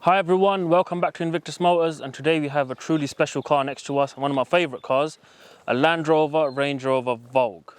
Hi everyone, welcome back to Invictus Motors, and today we have a truly special car next to us, one of my favourite cars, a Land Rover Range Rover Vogue.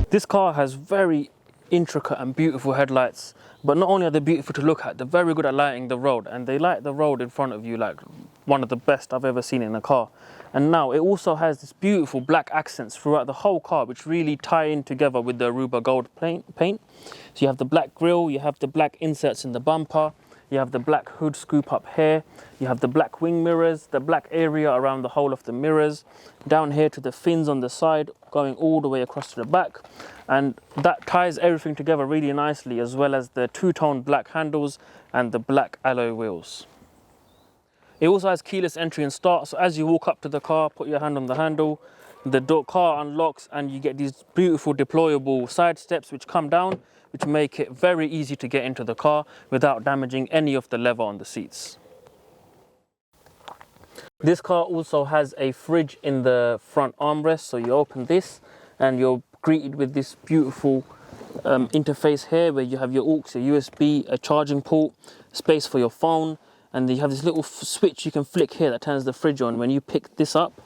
This car has very intricate and beautiful headlights, but not only are they beautiful to look at, they're very good at lighting the road, and they light the road in front of you like one of the best I've ever seen in a car. And now it also has this beautiful black accents throughout the whole car, which really tie in together with the Aruba Gold paint. So you have the black grille, you have the black inserts in the bumper, you have the black hood scoop up here, you have the black wing mirrors, the black area around the whole of the mirrors, down here to the fins on the side, going all the way across to the back. And that ties everything together really nicely, as well as the two-tone black handles and the black alloy wheels. It also has keyless entry and start, so as you walk up to the car, put your hand on the handle, the car unlocks and you get these beautiful deployable side steps which come down, which make it very easy to get into the car without damaging any of the leather on the seats. This car also has a fridge in the front armrest, so you open this and you're greeted with this beautiful interface here where you have your aux, your USB, a charging port, space for your phone, and you have this little switch you can flick here that turns the fridge on. When you pick this up,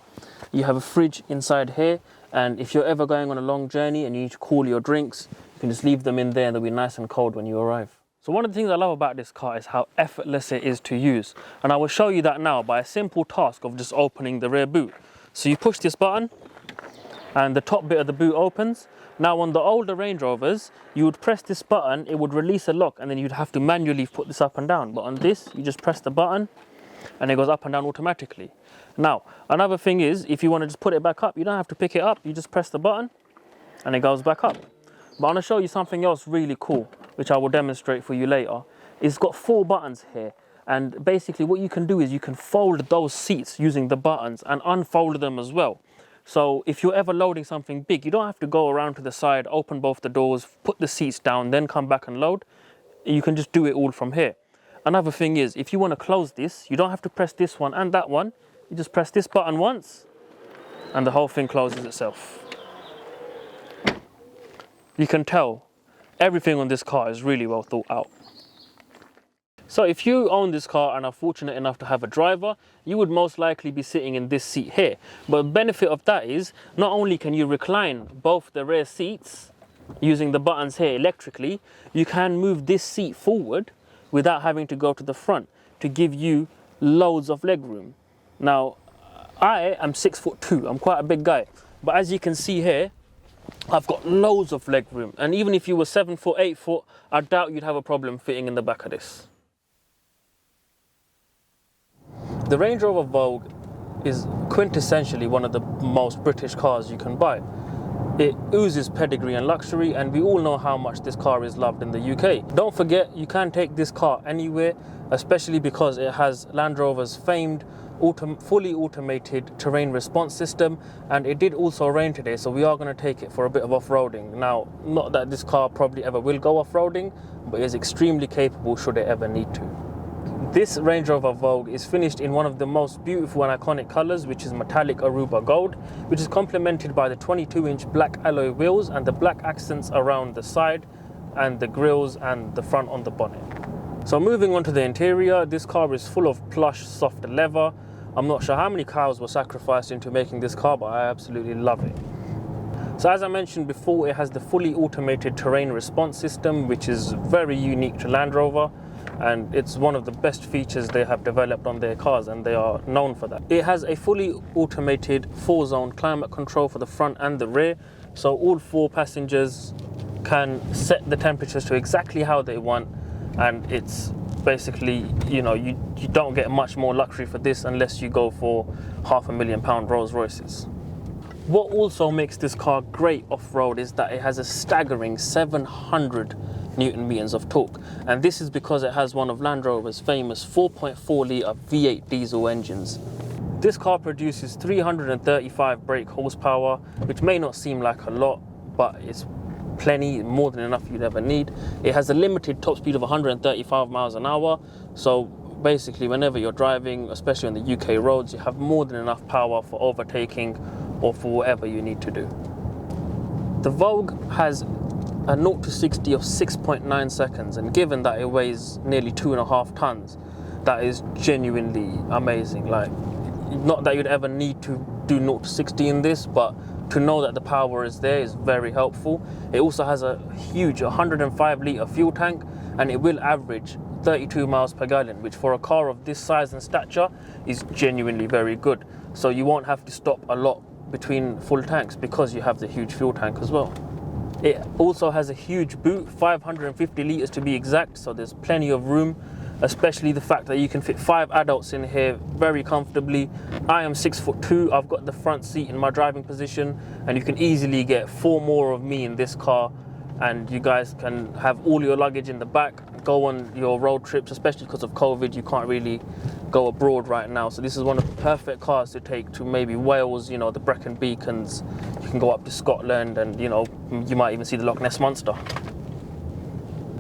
you have a fridge inside here, and if you're ever going on a long journey and you need to cool your drinks, you can just leave them in there and they'll be nice and cold when you arrive. So one of the things I love about this car is how effortless it is to use, and I will show you that now by a simple task of just opening the rear boot. So you push this button and the top bit of the boot opens. Now on the older Range Rovers, you would press this button, it would release a lock, and then you'd have to manually put this up and down. But on this, you just press the button and it goes up and down automatically. Now, another thing is, if you want to just put it back up, you don't have to pick it up, you just press the button and it goes back up. But I'm going to show you something else really cool, which I will demonstrate for you later. It's got 4 buttons here, and basically what you can do is you can fold those seats using the buttons and unfold them as well. So if you're ever loading something big, you don't have to go around to the side, open both the doors, put the seats down, then come back and load. You can just do it all from here. Another thing is, if you want to close this, you don't have to press this one and that one. You just press this button once and the whole thing closes itself. You can tell everything on this car is really well thought out. So if you own this car and are fortunate enough to have a driver, you would most likely be sitting in this seat here. But the benefit of that is, not only can you recline both the rear seats using the buttons here electrically, you can move this seat forward without having to go to the front to give you loads of leg room. Now, I am 6'2", I'm quite a big guy. But as you can see here, I've got loads of leg room. And even if you were 7 foot, 8 foot, I doubt you'd have a problem fitting in the back of this. The Range Rover Vogue is quintessentially one of the most British cars you can buy. It oozes pedigree and luxury, and we all know how much this car is loved in the UK. Don't forget, you can take this car anywhere, especially because it has Land Rover's famed fully automated terrain response system, and it did also rain today, so we are going to take it for a bit of off-roading. Now, not that this car probably ever will go off-roading, but it is extremely capable should it ever need to. This Range Rover Vogue is finished in one of the most beautiful and iconic colours, which is Metallic Aruba Gold, which is complemented by the 22-inch black alloy wheels and the black accents around the side and the grills and the front on the bonnet. So moving on to the interior, this car is full of plush, soft leather. I'm not sure how many cows were sacrificed into making this car, but I absolutely love it. So as I mentioned before, it has the fully automated terrain response system, which is very unique to Land Rover, and it's one of the best features they have developed on their cars, and they are known for that. It has a fully automated 4-zone climate control for the front and the rear, so all 4 passengers can set the temperatures to exactly how they want, and it's basically, you know, you don't get much more luxury for this unless you go for £500,000 Rolls Royces. What also makes this car great off-road is that it has a staggering 700 Newton meters of torque, and this is because it has one of Land Rover's famous 4.4 litre V8 diesel engines. This car produces 335 brake horsepower, which may not seem like a lot, but it's plenty, more than enough you'd ever need. It has a limited top speed of 135 miles an hour, so basically whenever you're driving, especially on the UK roads, you have more than enough power for overtaking or for whatever you need to do. The Vogue has a 0 to 60 of 6.9 seconds, and given that it weighs nearly 2.5 tons, that is genuinely amazing. Like, not that you'd ever need to do 0 to 60 in this, but to know that the power is there is very helpful. It also has a huge 105 litre fuel tank, and it will average 32 miles per gallon, which for a car of this size and stature is genuinely very good. So you won't have to stop a lot between full tanks because you have the huge fuel tank as well. It also has a huge boot, 550 litres to be exact, so there's plenty of room, especially the fact that you can fit 5 adults in here very comfortably. I am 6'2", I've got the front seat in my driving position, and you can easily get 4 more of me in this car, and you guys can have all your luggage in the back, go on your road trips, especially because of COVID, you can't really go abroad right now. So this is one of the perfect cars to take to maybe Wales, you know, the Brecon Beacons. You can go up to Scotland, and, you know, you might even see the Loch Ness Monster.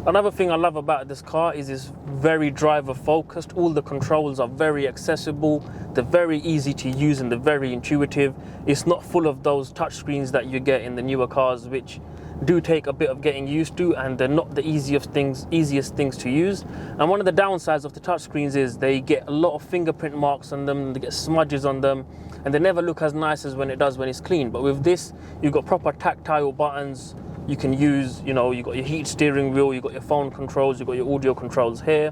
Another thing I love about this car is it's very driver focused. All the controls are very accessible, they're very easy to use, and they're very intuitive. It's not full of those touchscreens that you get in the newer cars, which do take a bit of getting used to, and they're not the easiest things to use. And one of the downsides of the touchscreens is they get a lot of fingerprint marks on them, they get smudges on them, and they never look as nice as when it's clean. But with this, you've got proper tactile buttons you can use. You know, you've got your heat steering wheel, you've got your phone controls, you've got your audio controls here,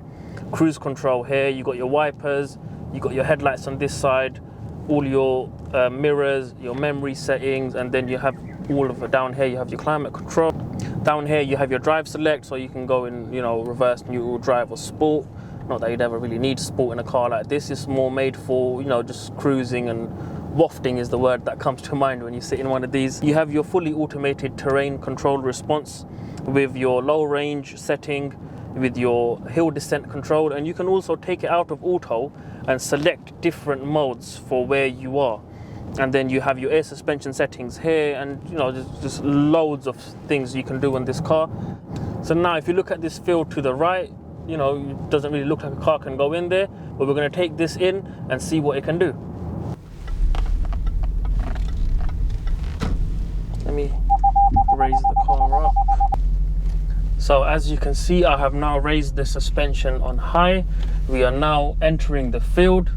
cruise control here, you've got your wipers, you've got your headlights on this side, all your mirrors, your memory settings, and then you have all of it down here. You have your climate control. Down here you have your drive select, so you can go in, you know, reverse, neutral, drive, or sport. Not that you'd ever really need sport in a car like this. It's more made for, you know, just cruising, and wafting is the word that comes to mind when you sit in one of these. You have your fully automated terrain control response with your low range setting, with your hill descent control, and you can also take it out of auto and select different modes for where you are. And then you have your air suspension settings here, and, you know, just loads of things you can do on this car. So now if you look at this field to the right, you know, it doesn't really look like a car can go in there, but we're going to take this in and see what it can do. Let me raise the car up. So as you can see, I have now raised the suspension on high. We are now entering the field.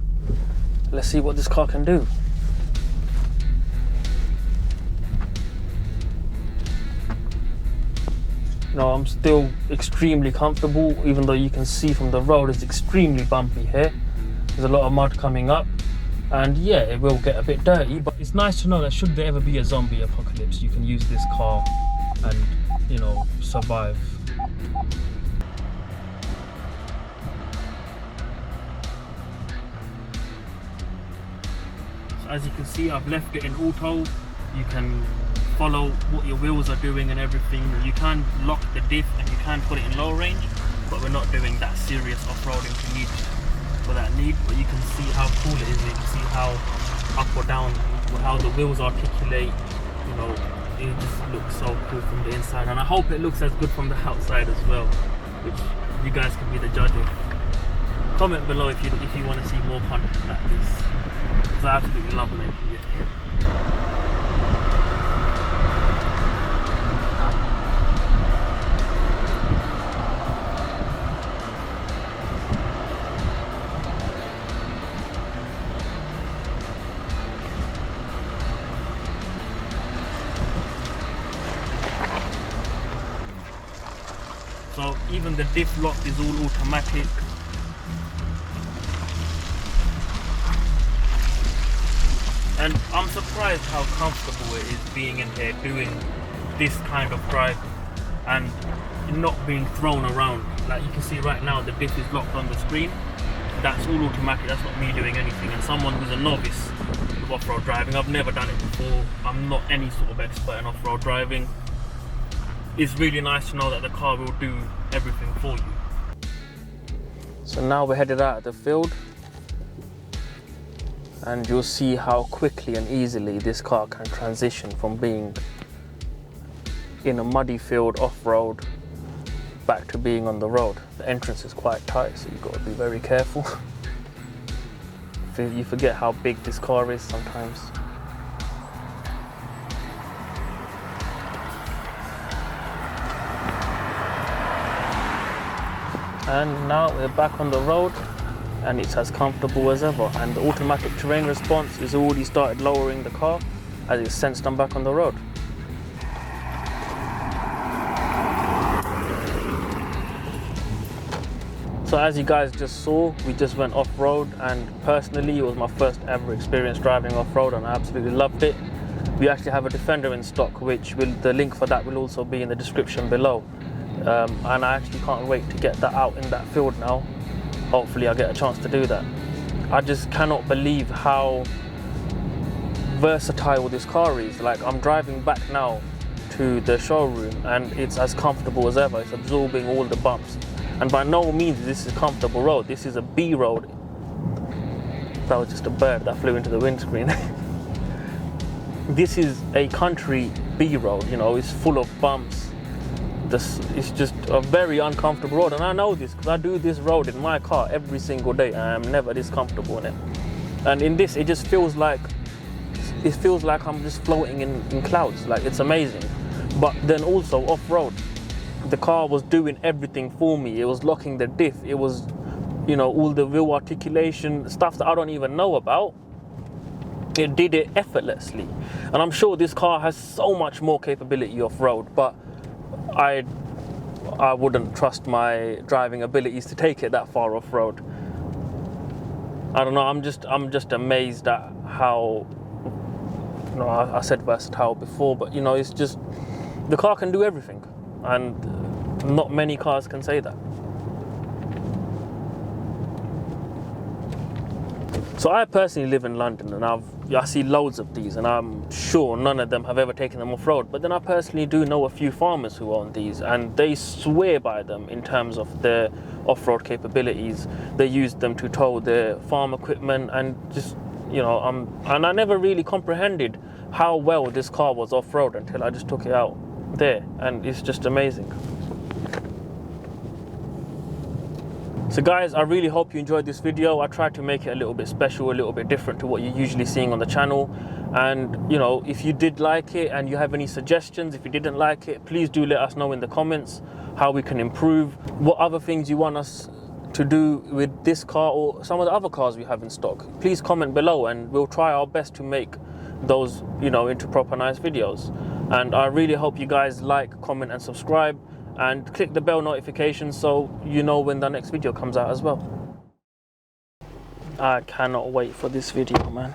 Let's see what this car can do. No, I'm still extremely comfortable, even though you can see from the road it's extremely bumpy here. There's a lot of mud coming up, and yeah, it will get a bit dirty, but it's nice to know that should there ever be a zombie apocalypse, you can use this car and, you know, survive. So as you can see, I've left it in auto. You can follow what your wheels are doing and everything. You can lock the diff and you can put it in low range, but we're not doing that serious off-roading to need for that need. But you can see how cool it is. You can see how up or down, how the wheels articulate. You know, it just looks so cool from the inside, and I hope it looks as good from the outside as well, which you guys can be the judge of. Comment below if you want to see more content like this, because I absolutely love making it. So even the diff lock is all automatic. And I'm surprised how comfortable it is being in here doing this kind of drive and not being thrown around. Like you can see right now, the diff is locked on the screen. That's all automatic, that's not me doing anything. And someone who's a novice with off-road driving, I've never done it before, I'm not any sort of expert in off-road driving. It's really nice to know that the car will do everything for you. So now we're headed out of the field, and you'll see how quickly and easily this car can transition from being in a muddy field off-road back to being on the road. The entrance is quite tight, so you've got to be very careful. You forget how big this car is sometimes. and now we're back on the road and it's as comfortable as ever, and the automatic terrain response is already started lowering the car as it's sensed I'm back on the road. So as you guys just saw, we just went off-road, and personally it was my first ever experience driving off-road and I absolutely loved it. We actually have a Defender in stock, which the link for that will also be in the description below. And I actually can't wait to get that out in that field now. Hopefully I get a chance to do that. I just cannot believe how versatile this car is. Like, I'm driving back now to the showroom and it's as comfortable as ever. It's absorbing all the bumps. And by no means this is a comfortable road. This is a B road. That was just a bird that flew into the windscreen. This is a country B road, you know, it's full of bumps. It's just a very uncomfortable road, and I know this because I do this road in my car every single day and I'm never this comfortable in it. And in this, it just feels like I'm just floating in clouds. Like, it's amazing. But then also off-road, the car was doing everything for me. It was locking the diff, it was, you know, all the wheel articulation, stuff that I don't even know about. It did it effortlessly. And I'm sure this car has so much more capability off-road, but I wouldn't trust my driving abilities to take it that far off-road. I don't know, I'm just amazed at how, you know, I said versatile before, but you know, it's just, the car can do everything. And not many cars can say that. So I personally live in London and I see loads of these, and I'm sure none of them have ever taken them off-road. But then I personally do know a few farmers who own these, and they swear by them in terms of their off-road capabilities. They use them to tow their farm equipment, and just, you know, and I never really comprehended how well this car was off-road until I just took it out there, and it's just amazing. So guys, I really hope you enjoyed this video. I tried to make it a little bit special, a little bit different to what you're usually seeing on the channel. And you know, if you did like it and you have any suggestions, if you didn't like it, please do let us know in the comments how we can improve, what other things you want us to do with this car or some of the other cars we have in stock. Please comment below and we'll try our best to make those, you know, into proper nice videos. And I really hope you guys like, comment and subscribe, and click the bell notification so you know when the next video comes out as well. I cannot wait for this video, man.